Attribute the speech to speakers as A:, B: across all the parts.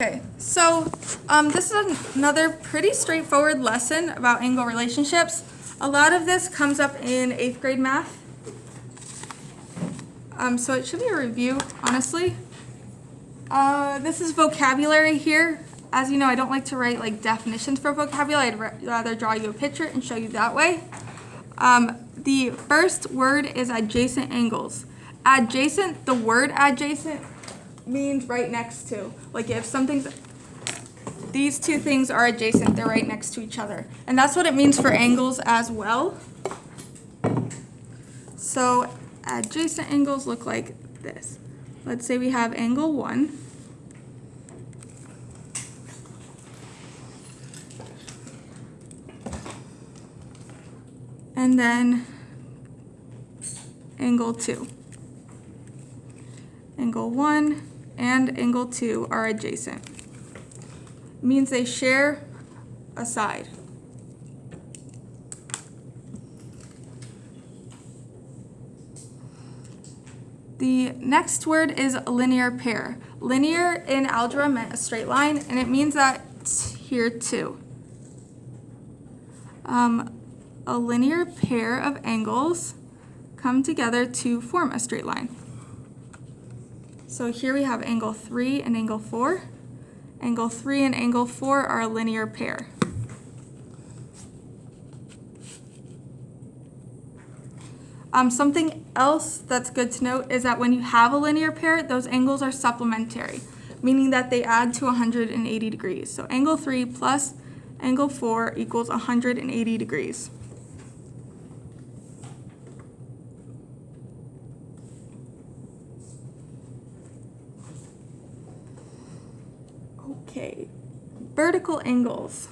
A: Okay, so this is another pretty straightforward lesson about angle relationships. A lot of this comes up in 8th grade math. So it should be a review, honestly. This is vocabulary here. As you know, I don't like to write like definitions for vocabulary. I'd rather draw you a picture and show you that way. The first word is adjacent angles. Adjacent, the word adjacent means right next to. Like if these two things are adjacent, they're right next to each other. And that's what it means for angles as well. So adjacent angles look like this. Let's say we have angle 1. And then angle 2. Angle 1 and angle 2 are adjacent. It means they share a side. The next word is linear pair. Linear in algebra meant a straight line, and it means that it's here too. A linear pair of angles come together to form a straight line. So here we have angle 3 and angle 4. Angle 3 and angle 4 are a linear pair. Something else that's good to note is that when you have a linear pair, those angles are supplementary, meaning that they add to 180 degrees. So angle 3 plus angle 4 equals 180 degrees. Okay, vertical angles.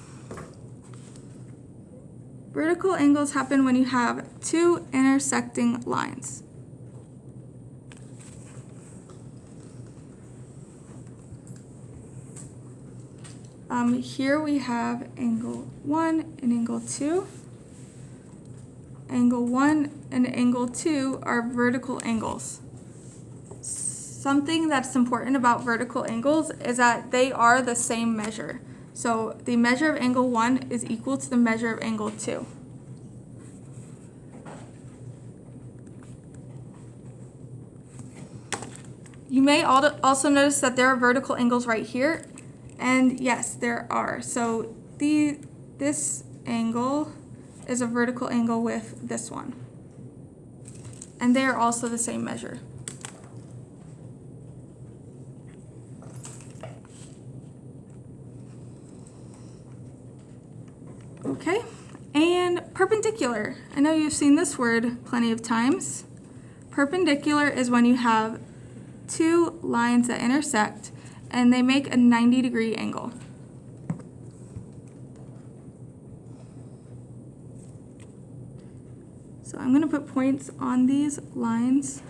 A: Vertical angles happen when you have two intersecting lines. Here we have angle 1 and angle 2. Angle 1 and angle 2 are vertical angles. Something that's important about vertical angles is that they are the same measure. So the measure of angle 1 is equal to the measure of angle 2. You may also notice that there are vertical angles right here, and yes, there are. So this angle is a vertical angle with this one, and they are also the same measure. Okay, and perpendicular. I know you've seen this word plenty of times. Perpendicular is when you have two lines that intersect and they make a 90-degree angle. So I'm going to put points on these lines.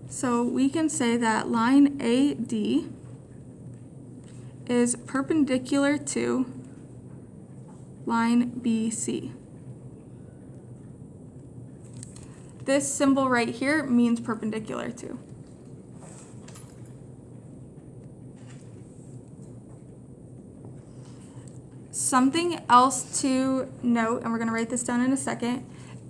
A: So we can say that line AD is perpendicular to line BC. This symbol right here means perpendicular to. Something else to note, and we're going to write this down in a second,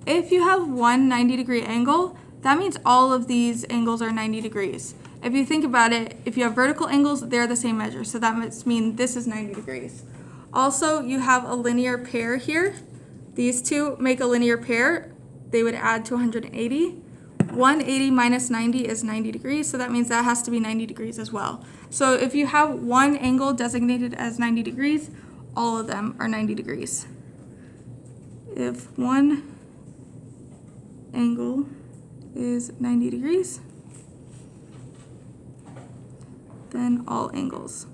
A: if you have one 90-degree angle, that means all of these angles are 90 degrees. If you think about it, if you have vertical angles, they're the same measure. So that must mean this is 90 degrees. Also, you have a linear pair here. These two make a linear pair. They would add to 180. 180 minus 90 is 90 degrees, so that means that has to be 90 degrees as well. So if you have one angle designated as 90 degrees, all of them are 90 degrees. If one angle is 90 degrees, then all angles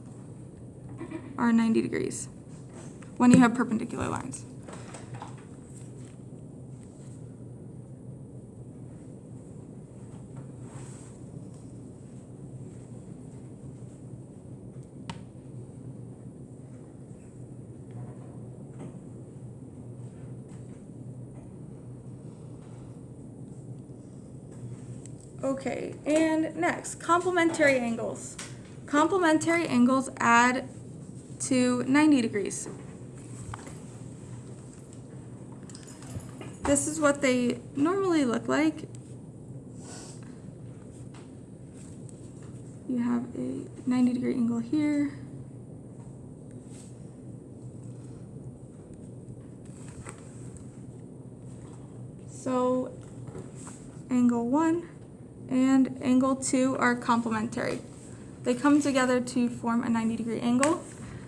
A: are 90 degrees when you have perpendicular lines. Okay, and next, complementary angles. Complementary angles add to 90 degrees. This is what they normally look like. You have a 90-degree angle here. So angle 1 and angle 2 are complementary. They come together to form a 90-degree angle.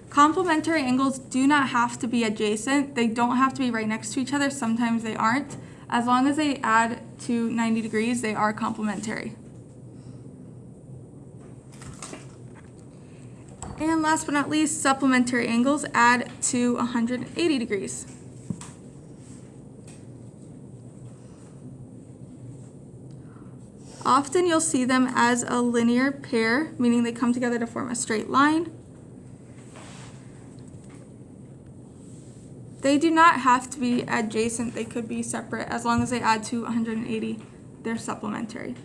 A: Complementary angles do not have to be adjacent. They don't have to be right next to each other. Sometimes they aren't. As long as they add to 90 degrees, they are complementary. And last but not least, supplementary angles add to 180 degrees. Often you'll see them as a linear pair, meaning they come together to form a straight line. They do not have to be adjacent, they could be separate. As long as they add to 180, they're supplementary.